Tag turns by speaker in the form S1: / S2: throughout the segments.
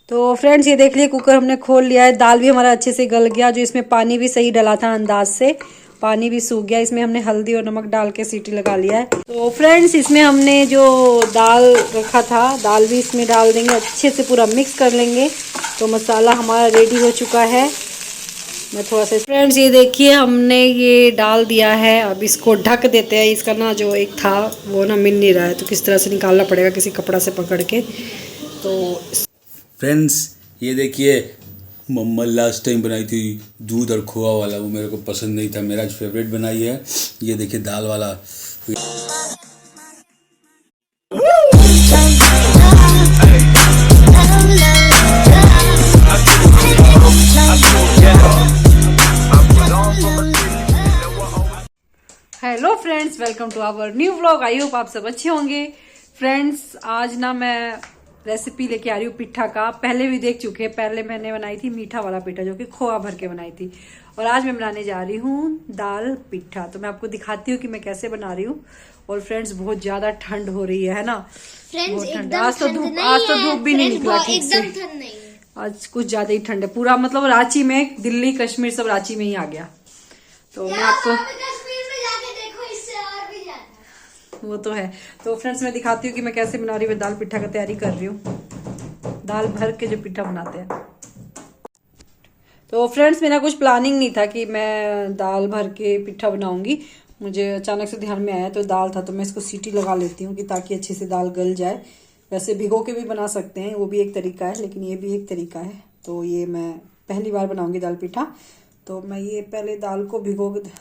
S1: तो फ्रेंड्स ये देख लिए कुकर हमने खोल लिया है। दाल भी हमारा अच्छे से गल गया, जो इसमें पानी भी सही डला था अंदाज से, पानी भी सूख गया। इसमें हमने हल्दी और नमक डाल के सीटी लगा लिया है। तो फ्रेंड्स इसमें हमने जो दाल रखा था, दाल भी इसमें डाल देंगे, अच्छे से पूरा मिक्स कर लेंगे। तो मसाला हमारा रेडी हो चुका है। मैं थोड़ा सा फ्रेंड्स ये देखिए हमने ये डाल दिया है। अब इसको ढक देते हैं। इसका ना जो एक था वो ना मिल नहीं रहा है, तो किस तरह से निकालना पड़ेगा किसी कपड़ा से पकड़ के। तो
S2: फ्रेंड्स ये देखिए मम्मा लास्ट टाइम बनाई थी दूध और खोआ वाला, वो मेरे को पसंद नहीं था। मेरा फेवरेट बनाई है ये देखिए दाल वाला।
S1: Hello friends, welcome to our new vlog. I hope आप सब अच्छे होंगे। फ्रेंड्स आज ना मैं रेसिपी लेके आ रही हूँ पिट्ठा का। पहले भी देख चुके हैं, पहले मैंने बनाई थी मीठा वाला पिट्ठा जो कि खोआ भर के बनाई थी, और आज मैं बनाने जा रही हूँ दाल पिट्ठा। तो मैं आपको दिखाती हूँ कि मैं कैसे बना रही हूँ। और फ्रेंड्स बहुत ज्यादा ठंड हो रही है ना
S3: फ्रेंड्स
S1: ठंड। आज तो धूप भी नहीं निकला ठीक से, आज कुछ ज्यादा ही ठंड है। पूरा मतलब रांची में, दिल्ली कश्मीर सब रांची में ही आ गया। तो मैं आपको वो तो है। तो फ्रेंड्स मैं दिखाती हूँ कि मैं कैसे बना रही हूँ। दाल पिट्ठा का तैयारी कर रही हूँ, दाल भर के जो पिट्ठा बनाते हैं। तो फ्रेंड्स मेरा कुछ प्लानिंग नहीं था कि मैं दाल भर के पिट्ठा बनाऊंगी। मुझे अचानक से ध्यान में आया, तो दाल था तो मैं इसको सीटी लगा लेती हूँ कि ताकि अच्छे से दाल गल जाए। वैसे भिगो के भी बना सकते हैं, वो भी एक तरीका है, लेकिन ये भी एक तरीका है। तो ये मैं पहली बार बनाऊंगी दाल पिट्ठा। तो मैं ये पहले दाल को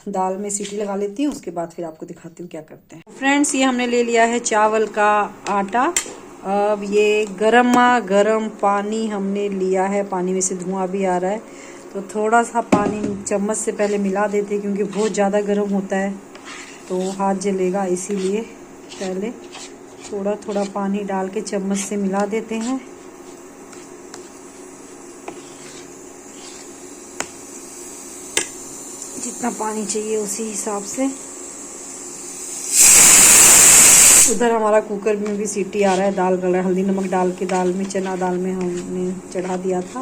S1: दाल में सीटी लगा लेती हूँ, उसके बाद फिर आपको दिखाती हूँ क्या करते हैं। फ्रेंड्स ये हमने ले लिया है चावल का आटा। अब ये गरम पानी हमने लिया है, पानी में से धुआं भी आ रहा है। तो थोड़ा सा पानी चम्मच से पहले मिला देते हैं, क्योंकि बहुत ज़्यादा गर्म होता है तो हाथ जलेगा, इसीलिए पहले थोड़ा थोड़ा पानी डाल के चम्मच से मिला देते हैं। जितना पानी चाहिए उसी हिसाब से। उधर हमारा कुकर में भी सीटी आ रहा है, दाल गला, हल्दी नमक डाल के दाल में, चना दाल में हमने चढ़ा दिया था,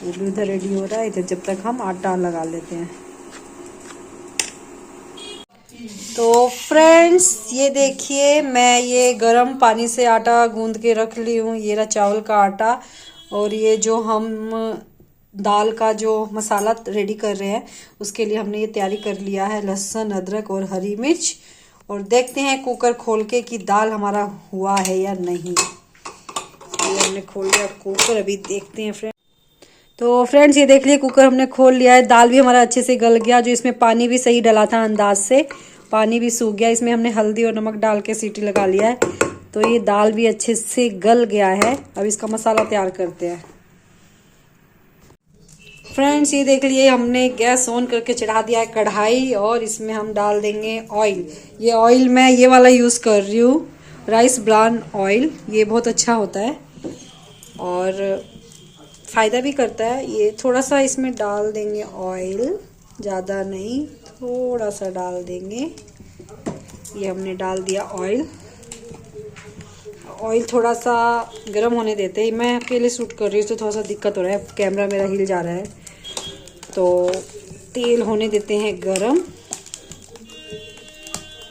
S1: वो भी उधर रेडी हो रहा है। इधर जब तक हम आटा लगा लेते हैं। तो फ्रेंड्स ये देखिए मैं ये गर्म पानी से आटा गूंद के रख ली हूँ। ये रहा चावल का आटा। और ये जो हम दाल का जो मसाला रेडी कर रहे हैं, उसके लिए हमने ये तैयारी कर लिया है, लहसुन, अदरक और हरी मिर्च। और देखते हैं कुकर खोल के कि दाल हमारा हुआ है या नहीं। ये हमने खोल लिया कुकर, अभी देखते हैं फ्रेंड। तो फ्रेंड्स ये देख लिए कुकर हमने खोल लिया है। दाल भी हमारा अच्छे से गल गया, जो इसमें पानी भी सही डला था अंदाज से, पानी भी सूख गया। इसमें हमने हल्दी और नमक डाल के सीटी लगा लिया है। तो ये दाल भी अच्छे से गल गया है। अब इसका मसाला तैयार करते हैं। फ्रेंड्स ये देख लिए हमने गैस ऑन करके चढ़ा दिया है कढ़ाई, और इसमें हम डाल देंगे ऑयल। ये ऑयल मैं ये वाला यूज़ कर रही हूँ, राइस ब्रान ऑयल। ये बहुत अच्छा होता है और फ़ायदा भी करता है। ये थोड़ा सा इसमें डाल देंगे ऑयल, ज़्यादा नहीं, थोड़ा सा डाल देंगे। ये हमने डाल दिया ऑयल। ऑयल थोड़ा सा गर्म होने देते हैं। मैं अकेले शूट कर रही हूँ तो थोड़ा सा दिक्कत हो रहा है, कैमरा मेरा हिल जा रहा है। तो तेल होने देते हैं गरम।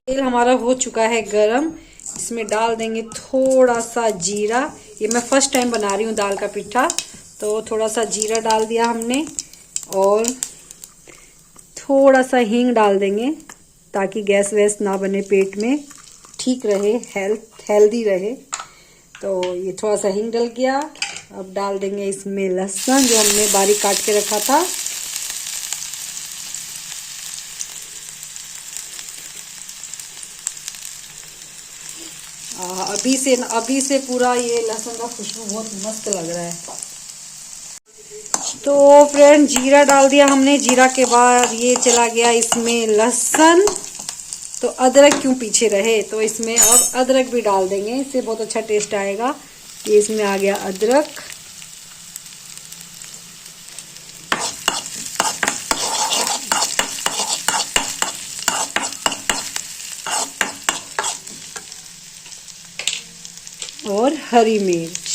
S1: तेल हमारा हो चुका है गरम। इसमें डाल देंगे थोड़ा सा जीरा। ये मैं फर्स्ट टाइम बना रही हूँ दाल का पिट्ठा, तो थोड़ा सा जीरा डाल दिया हमने। और थोड़ा सा हींग डाल देंगे, ताकि गैस वैस ना बने, पेट में ठीक रहे, हेल्दी रहे। तो ये थोड़ा सा हींग डल गया। अब डाल देंगे इसमें लहसुन जो हमने बारीक काट के रखा था। अभी से पूरा ये लहसुन का खुशबू बहुत मस्त लग रहा है। तो फ्रेंड जीरा डाल दिया हमने। जीरा के बाद ये चला गया इसमें लहसुन। तो अदरक क्यों पीछे रहे, तो इसमें अब अदरक भी डाल देंगे, इससे बहुत अच्छा टेस्ट आएगा। ये इसमें आ गया अदरक। और हरी मिर्च।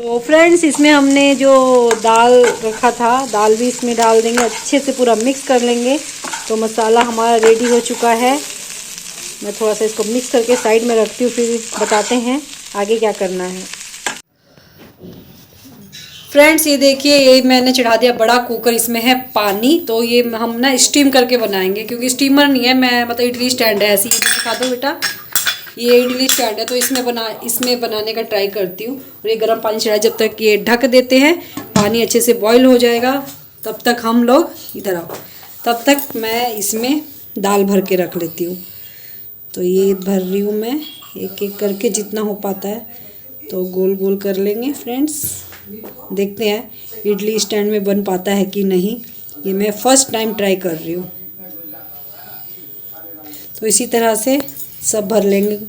S1: तो फ्रेंड्स इसमें हमने जो दाल रखा था, दाल भी इसमें डाल देंगे, अच्छे से पूरा मिक्स कर लेंगे। तो मसाला हमारा रेडी हो चुका है। मैं थोड़ा सा इसको मिक्स करके साइड में रखती हूँ, फिर बताते हैं आगे क्या करना है। फ्रेंड्स ये देखिए, ये मैंने चढ़ा दिया बड़ा कुकर, इसमें है पानी। तो ये हम ना स्टीम करके बनाएंगे, क्योंकि स्टीमर नहीं है, मैं मतलब इडली स्टैंड है, ऐसे ही दिखा दो बेटा, ये इडली स्टैंड है। तो इसमें बनाने का ट्राई करती हूँ। और ये गर्म पानी चढ़ाए, जब तक ये ढक देते हैं, पानी अच्छे से बॉईल हो जाएगा, तब तक हम लोग इधर आओ, तब तक मैं इसमें दाल भर के रख लेती हूँ। तो ये भर रही हूँ मैं, एक एक करके जितना हो पाता है। तो गोल गोल कर लेंगे फ्रेंड्स, देखते हैं इडली स्टैंड में बन पाता है कि नहीं। ये मैं फर्स्ट टाइम ट्राई कर रही हूँ। तो इसी तरह से सब भर लेंगे।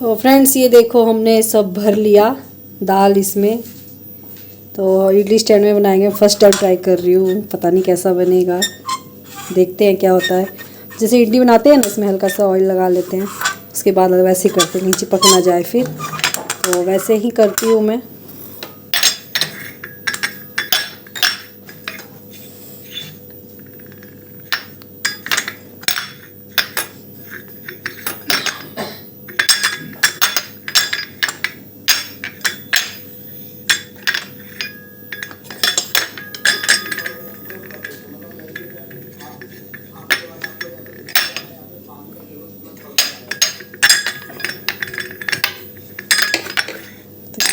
S1: तो फ्रेंड्स ये देखो, हमने सब भर लिया दाल इसमें। तो इडली स्टैंड में बनाएंगे, फर्स्ट टाइम ट्राई कर रही हूँ, पता नहीं कैसा बनेगा, देखते हैं क्या होता है। जैसे इडली बनाते हैं ना, इसमें हल्का सा ऑयल लगा लेते हैं, उसके बाद वैसे ही करते हैं, चिपक ना जाए फिर। तो वैसे ही करती हूँ मैं।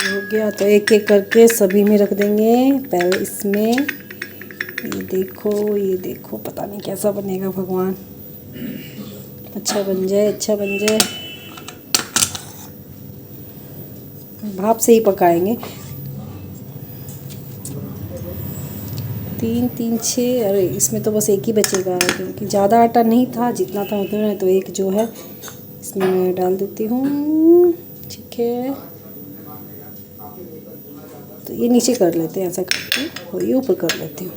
S1: हो गया, तो एक एक करके सभी में रख देंगे। पहले इसमें, ये देखो, पता नहीं कैसा बनेगा, भगवान अच्छा बन जाए, अच्छा बन जाए। भाप से ही पकाएंगे। 3 3 6, अरे इसमें तो बस एक ही बचेगा, क्योंकि ज़्यादा आटा नहीं था, जितना था उतना है। तो एक जो है इसमें मैं डाल देती हूँ, ठीक है। तो ये नीचे कर लेते हैं ऐसा करके, और ये ऊपर कर लेती हूँ।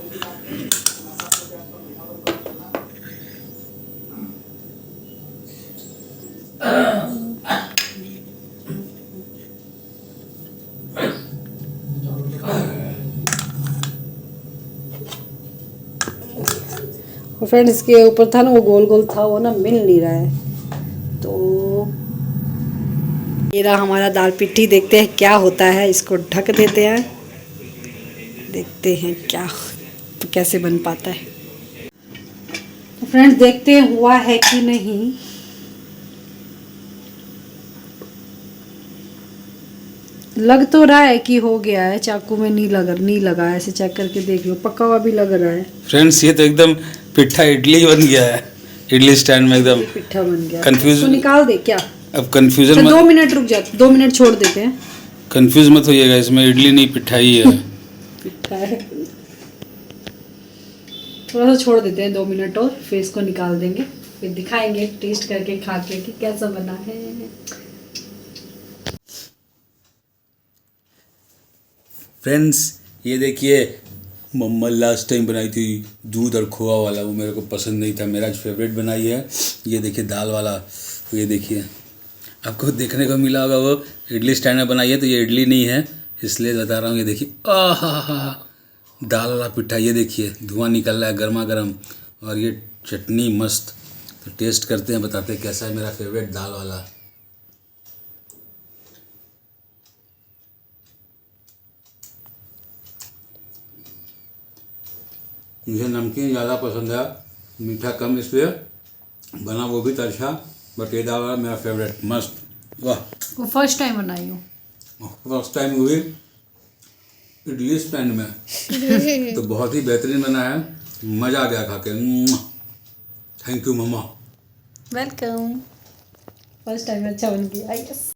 S1: और फ्रेंड्स इसके ऊपर था ना, वो गोल गोल था, वो ना मिल नहीं रहा है। तो ये रहा हमारा दाल पिट्ठी, देखते हैं क्या होता है। इसको ढक देते हैं, देखते हैं तो कैसे बन पाता है। तो फ्रेंड्स देखते हैं हुआ है कि नहीं। लग तो रहा है कि हो गया है, चाकू में नहीं लगा, ऐसे चेक करके देख लो, पका हुआ भी लग रहा है।
S2: फ्रेंड्स ये तो एकदम पिट्ठा इडली बन गया है, इडली स्टैंड में एकदम
S1: पिट्ठा बन गया।
S2: कंफ्यूज।
S1: तो निकाल दे क्या?
S2: अब कंफ्यूजन मत,
S1: 2 मिनट रुक जा, 2 मिनट छोड़ देते हैं।
S2: कंफ्यूज मत होइएगा, इसमें इडली नहीं पिट्ठा ही है।
S1: पिट्ठा है, थोड़ा सा छोड़ देते हैं 2 मिनट और, फिर इसको निकाल देंगे, फिर दिखाएंगे टेस्ट करके, खा के कि कैसा बना है।
S2: फ्रेंड्स ये देखिए, मम्मा लास्ट टाइम बनाई थी दूध और खोआ वाला, वो मेरे को पसंद नहीं था, मेरा फेवरेट बनाई है। ये देखिए दाल वाला, ये देखिए आपको देखने को मिला होगा, वो इडली स्टैंड में बनाई है, तो ये इडली नहीं है, इसलिए बता रहा हूँ। ये देखिए, आहा दाल वाला पिट्ठा, ये देखिए धुआं निकल रहा है गर्मा गर्म, और ये चटनी मस्त। तो टेस्ट करते हैं, बताते हैं कैसा है मेरा फेवरेट दाल वाला। मुझे नमकीन ज़्यादा पसंद है, मीठा कम, इसलिए बना वो भी अच्छा। बट ये दाल वाला मेरा फेवरेट, मस्त, वाह।
S1: वो फर्स्ट टाइम बनाई हूँ।
S2: फर्स्ट टाइम हुई इडली स्टैंड में तो बहुत ही बेहतरीन बना है, मज़ा आ गया खा के। थैंक यू मम्मा।
S1: वेलकम। फर्स्ट टाइम अच्छा बन गया, यस।